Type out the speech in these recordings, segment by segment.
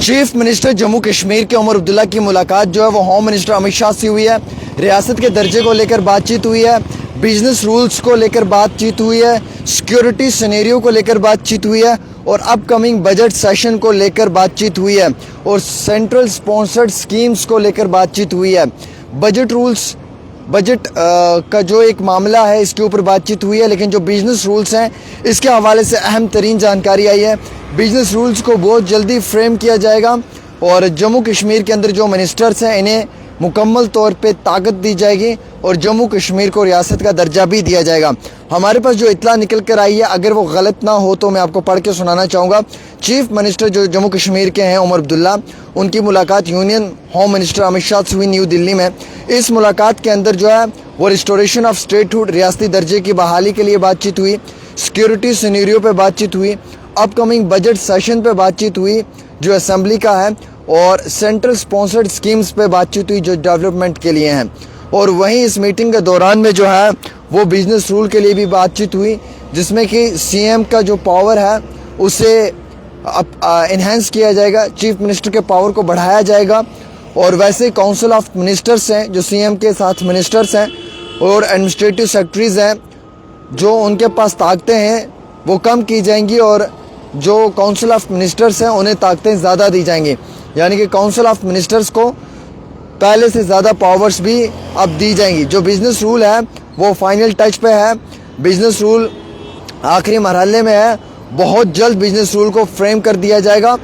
Chief minister Jammu Kashmir के उमर अब्दुल्ला की मुलाकात जो है वो होम मिनिस्टर अमित शाह से हुई है। रियासत के दर्जे को लेकर बातचीत हुई है, बिजनेस रूल्स को लेकर बातचीत हुई है, सिक्योरिटी सिनेरियो को लेकर बातचीत हुई है और अपकमिंग बजट सेशन को लेकर बातचीत हुई है और सेंट्रल स्पॉन्सर्ड स्कीम्स को लेकर बातचीत हुई है। बजट का जो एक मामला है इसके ऊपर बातचीत हुई है, लेकिन जो बिजनेस रूल्स हैं इसके हवाले से अहम तरीन जानकारी आई है। बिजनेस रूल्स को बहुत जल्दी फ्रेम किया जाएगा और जम्मू कश्मीर के अंदर जो मिनिस्टर्स हैं इन्हें मुकम्मल तौर पे ताकत दी जाएगी और जम्मू कश्मीर को रियासत का दर्जा भी दिया जाएगा। हमारे पास जो इत्तला निकल कर आई है, अगर वो गलत ना हो तो मैं आपको पढ़ के सुनाना चाहूँगा। चीफ मिनिस्टर जो जम्मू कश्मीर के हैं उमर अब्दुल्ला, उनकी मुलाकात union home minister Amit Shah से हुई न्यू दिल्ली में। इस मुलाकात के अंदर जो है वो रिस्टोरेशन ऑफ स्टेटहुड, रियासती दर्जे की बहाली के लिए बातचीत हुई, सिक्योरिटी सिनेरियो पे बातचीत हुई, अपकमिंग बजट सेशन पे बातचीत हुई जो असेंबली का है और सेंट्रल स्पॉन्सर्ड स्कीम्स पे बातचीत हुई जो डेवलपमेंट के लिए हैं। और वहीं इस मीटिंग के दौरान में जो है वो बिजनेस रूल के लिए भी बातचीत हुई, जिसमें कि सीएम का जो पावर है उसे इन्हेंस किया जाएगा, चीफ मिनिस्टर के पावर को बढ़ाया जाएगा। और वैसे काउंसिल ऑफ मिनिस्टर्स हैं जो सीएम के साथ मिनिस्टर्स हैं और एडमिनिस्ट्रेटिव सेक्रेटरीज हैं, जो उनके पास ताकतें हैं वो कम की जाएंगी और जो काउंसिल ऑफ मिनिस्टर्स हैं उन्हें ताकतें ज़्यादा दी जाएंगी। यानी कि काउंसिल ऑफ मिनिस्टर्स को पहले से ज़्यादा पावर्स भी अब दी जाएंगी। जो बिज़नेस रूल है वो फाइनल टच पे है, बिज़नेस रूल आखिरी मरहले में है। बहुत जल्द बिज़नेस रूल को फ्रेम कर दिया जाएगा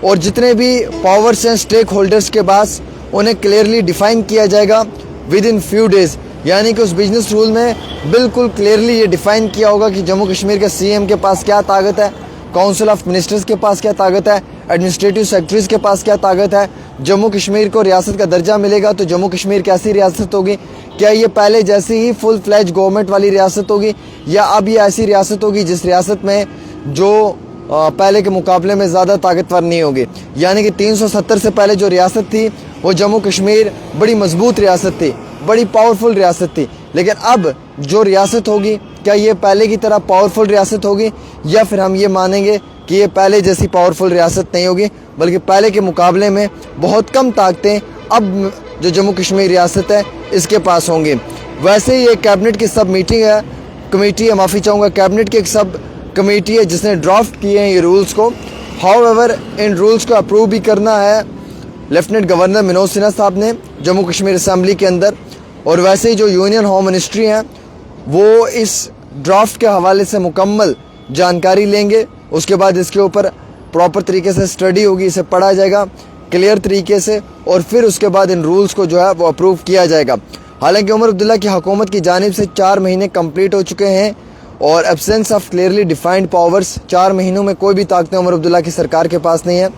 और जितने भी पावर्स हैं स्टेक होल्डर्स के पास उन्हें क्लियरली डिफाइन किया जाएगा विद इन फ्यू डेज़। यानी कि उस बिज़नेस रूल में बिल्कुल क्लियरली ये डिफ़ाइन किया होगा कि जम्मू कश्मीर के सीएम के पास क्या ताकत है, काउंसिल ऑफ मिनिस्टर्स के पास क्या ताकत है, एडमिनिस्ट्रेटिव सेक्रेटरीज के पास क्या ताकत है। जम्मू कश्मीर को रियासत का दर्जा मिलेगा तो जम्मू कश्मीर कैसी रियासत होगी, क्या ये पहले जैसी ही फुल फ्लैज गवर्नमेंट वाली रियासत होगी या अब ये ऐसी रियासत होगी जिस रियासत में जो पहले के मुकाबले में ज़्यादा ताकतवर नहीं होगी। यानी कि 370 से पहले जो रियासत थी वो जम्मू कश्मीर बड़ी मजबूत रियासत थी, बड़ी पावरफुल रियासत थी, लेकिन अब जो रियासत होगी क्या ये पहले की तरह पावरफुल रियासत होगी या फिर हम ये मानेंगे कि ये पहले जैसी पावरफुल रियासत नहीं होगी, बल्कि पहले के मुकाबले में बहुत कम ताकतें अब जो जम्मू कश्मीर रियासत है इसके पास होंगी। वैसे ही एक कैबिनेट की सब मीटिंग है, कमेटी है, माफ़ी चाहूँगा, कैबिनेट की एक सब कमेटी है जिसने ड्राफ्ट किए हैं ये रूल्स को। हाउएवर इन रूल्स को अप्रूव भी करना है लेफ्टिनेंट गवर्नर मनोज सिन्हा साहब ने जम्मू कश्मीर असेंबली के अंदर। और वैसे ही जो यूनियन होम मिनिस्ट्री हैं वो इस ड्राफ्ट के हवाले से मुकम्मल जानकारी लेंगे, उसके बाद इसके ऊपर प्रॉपर तरीके से स्टडी होगी, इसे पढ़ा जाएगा क्लियर तरीके से और फिर उसके बाद इन रूल्स को जो है वो अप्रूव किया जाएगा। हालांकि उमर अब्दुल्ला की हुकूमत की जानिब से 4 महीने कंप्लीट हो चुके हैं और absence of clearly defined powers, 4 महीनों में कोई भी ताकतें उमर अब्दुल्ला की सरकार के पास नहीं है।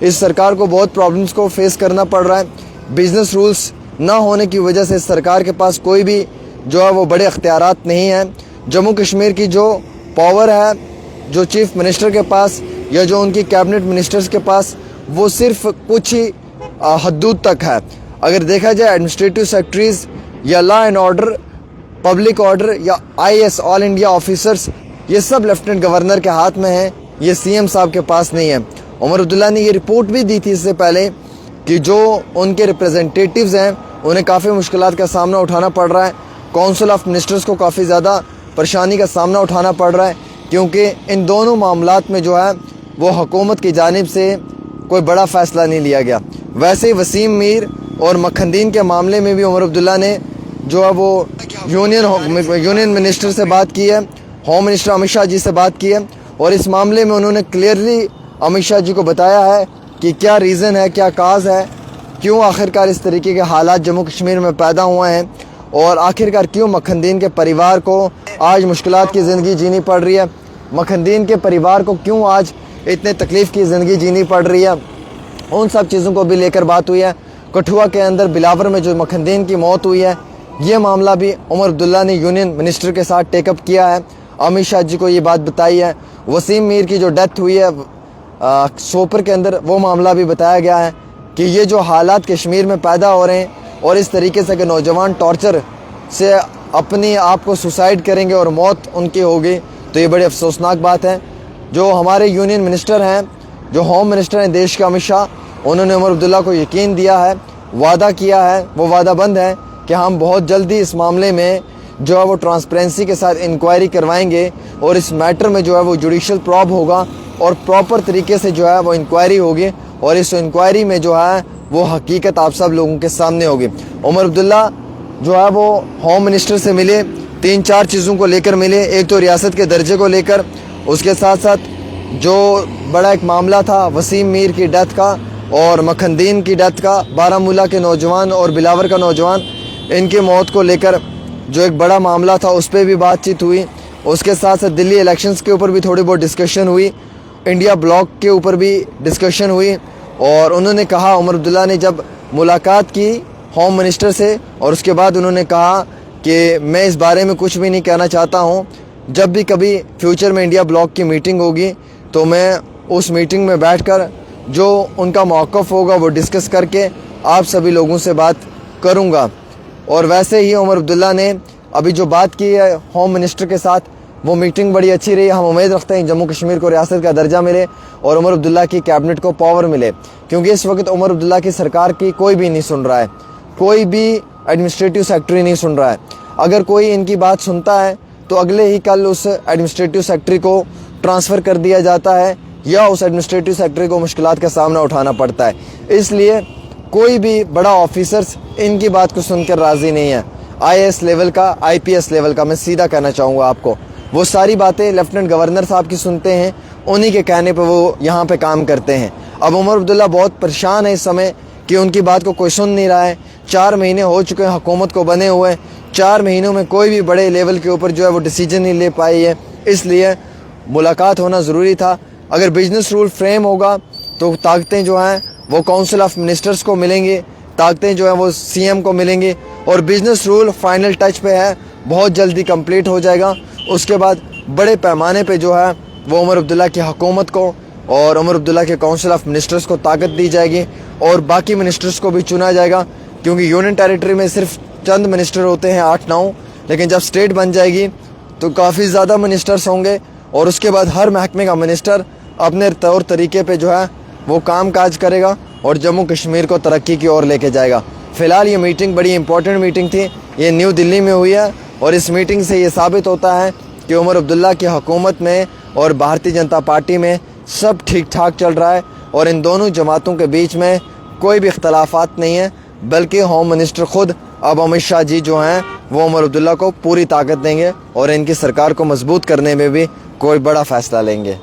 इस सरकार को बहुत प्रॉब्लम्स को फेस करना पड़ रहा है। बिजनेस रूल्स ना होने की वजह से इस सरकार के पास कोई भी जो है वो बड़े अख्तियारात नहीं हैं। जम्मू कश्मीर की जो पावर है जो चीफ मिनिस्टर के पास या जो उनकी कैबिनेट मिनिस्टर्स के पास वो सिर्फ कुछ ही हदूद तक है। अगर देखा जाए एडमिनिस्ट्रेटिव सेक्रेटरीज या law and order, public order या IAS ऑल इंडिया ऑफिसर्स, ये सब लेफ्टिनेंट गवर्नर के हाथ में है, ये सीएम साहब के पास नहीं है। उमर अब्दुल्ला ने ये रिपोर्ट भी दी थी इससे पहले कि जो उनके रिप्रेजेंटेटिव्स हैं उन्हें काफ़ी मुश्किलात का सामना उठाना पड़ रहा है, काउंसिल ऑफ मिनिस्टर्स को काफ़ी ज़्यादा परेशानी का सामना उठाना पड़ रहा है क्योंकि इन दोनों मामलात में जो है वो हुकूमत की जानिब से कोई बड़ा फ़ैसला नहीं लिया गया। वैसे ही वसीम मीर और मखनदीन के मामले में भी उमर अब्दुल्ला ने जो है वो यूनियन मिनिस्टर से बात की है, होम मिनिस्टर अमित शाह जी से बात की है और इस मामले में उन्होंने क्लियरली अमित शाह जी को बताया है कि क्या रीज़न है, क्या काज है, क्यों आखिरकार इस तरीके के हालात जम्मू कश्मीर में पैदा हुए हैं और आखिरकार क्यों मखनदीन के परिवार को आज मुश्किलात की ज़िंदगी जीनी पड़ रही है, मखनदीन के परिवार को क्यों आज इतने तकलीफ़ की ज़िंदगी जीनी पड़ रही है। उन सब चीज़ों को भी लेकर बात हुई है। कठुआ के अंदर बिलावर में जो मखनदीन की मौत हुई है ये मामला भी उमर अब्दुल्ला ने यूनियन मिनिस्टर के साथ टेकअप किया है, अमित शाह जी को ये बात बताई है। वसीम मीर की जो डेथ हुई है सोपर के अंदर वो मामला भी बताया गया है कि ये जो हालात कश्मीर में पैदा हो रहे हैं और इस तरीके से कि नौजवान टॉर्चर से अपने आप को सुसाइड करेंगे और मौत उनकी होगी, तो ये बड़ी अफसोसनाक बात है। जो हमारे यूनियन मिनिस्टर हैं, जो होम मिनिस्टर हैं देश के अमित शाह, उन्होंने उमर अब्दुल्ला को यकीन दिया है, वादा किया है, वो वादा बंद है कि हम बहुत जल्दी इस मामले में जो है वो ट्रांसपेरेंसी के साथ इंक्वायरी करवाएंगे और इस मैटर में जो है वो जुडिशल प्रॉब होगा और प्रॉपर तरीके से जो है वो इंक्वायरी होगी और इस इंक्वायरी में जो है वो हकीकत आप सब लोगों के सामने होगी। उमर अब्दुल्ला जो है वो होम मिनिस्टर से मिले, 3-4 चीज़ों को लेकर मिले। एक तो रियासत के दर्जे को लेकर, उसके साथ साथ जो बड़ा एक मामला था वसीम मीर की डेथ का और मखनदीन की डेथ का, बारामूला के नौजवान और बिलावर का नौजवान, इनकी मौत को लेकर जो एक बड़ा मामला था उस पर भी बातचीत हुई। उसके साथ साथ दिल्ली इलेक्शंस के ऊपर भी थोड़ी बहुत डिस्कशन हुई, इंडिया ब्लॉक के ऊपर भी डिस्कशन हुई। और उन्होंने कहा, उमर अब्दुल्ला ने जब मुलाकात की होम मिनिस्टर से और उसके बाद उन्होंने कहा कि मैं इस बारे में कुछ भी नहीं कहना चाहता हूँ, जब भी कभी फ्यूचर में इंडिया ब्लॉक की मीटिंग होगी तो मैं उस मीटिंग में बैठकर जो उनका मौक़िफ़ होगा वो डिस्कस करके आप सभी लोगों से बात करूँगा। और वैसे ही उमर अब्दुल्ला ने अभी जो बात की है होम मिनिस्टर के साथ, वो मीटिंग बड़ी अच्छी रही। हम उम्मीद रखते हैं जम्मू कश्मीर को रियासत का दर्जा मिले और उमर अब्दुल्ला की कैबिनेट को पावर मिले, क्योंकि इस वक्त उमर अब्दुल्ला की सरकार की कोई भी नहीं सुन रहा है, कोई भी एडमिनिस्ट्रेटिव सेक्रेटरी नहीं सुन रहा है। अगर कोई इनकी बात सुनता है तो अगले ही कल उस एडमिनिस्ट्रेटिव सेक्रेटरी को ट्रांसफ़र कर दिया जाता है या उस एडमिनिस्ट्रेटिव सेक्रेटरी को मुश्किलात का सामना उठाना पड़ता है। इसलिए कोई भी बड़ा ऑफिसर्स इनकी बात को सुनकर राज़ी नहीं है। IAS लेवल का, IPS लेवल का, मैं सीधा कहना चाहूँगा आपको, वो सारी बातें लेफ्टिनेंट गवर्नर साहब की सुनते हैं, उन्हीं के कहने पर वो यहाँ पे काम करते हैं। अब उमर अब्दुल्ला बहुत परेशान है इस समय कि उनकी बात को कोई सुन नहीं रहा है। 4 महीने हो चुके हैं हुकूमत को बने हुए, 4 महीनों में कोई भी बड़े लेवल के ऊपर जो है वो डिसीजन नहीं ले पाई है। इसलिए मुलाकात होना ज़रूरी था। अगर बिजनेस रूल फ्रेम होगा तो ताकतें जो हैं वो काउंसिल ऑफ मिनिस्टर्स को मिलेंगी, ताकतें जो है वो CM को मिलेंगी और बिजनेस रूल फाइनल टच पे है, बहुत जल्दी कंप्लीट हो जाएगा। उसके बाद बड़े पैमाने पे जो है वो उमर अब्दुल्ला की हुकूमत को और उमर अब्दुल्ला के काउंसिल ऑफ मिनिस्टर्स को ताकत दी जाएगी और बाकी मिनिस्टर्स को भी चुना जाएगा, क्योंकि यूनियन टेरिटरी में सिर्फ चंद मिनिस्टर होते हैं, 8-9, लेकिन जब स्टेट बन जाएगी तो काफ़ी ज़्यादा मिनिस्टर्स होंगे और उसके बाद हर महकमे का मिनिस्टर अपने तौर तरीके पे जो है वो काम काज करेगा और जम्मू कश्मीर को तरक्की की ओर लेके जाएगा। फ़िलहाल ये मीटिंग बड़ी इंपॉर्टेंट मीटिंग थी, ये न्यू दिल्ली में हुई है और इस मीटिंग से ये साबित होता है कि उमर अब्दुल्ला की हुकूमत में और भारतीय जनता पार्टी में सब ठीक ठाक चल रहा है और इन दोनों जमातों के बीच में कोई भी इख्तलाफात नहीं है, बल्कि होम मिनिस्टर ख़ुद अब अमित शाह जी जो हैं वो उमर अब्दुल्ला को पूरी ताकत देंगे और इनकी सरकार को मजबूत करने में भी कोई बड़ा फ़ैसला लेंगे।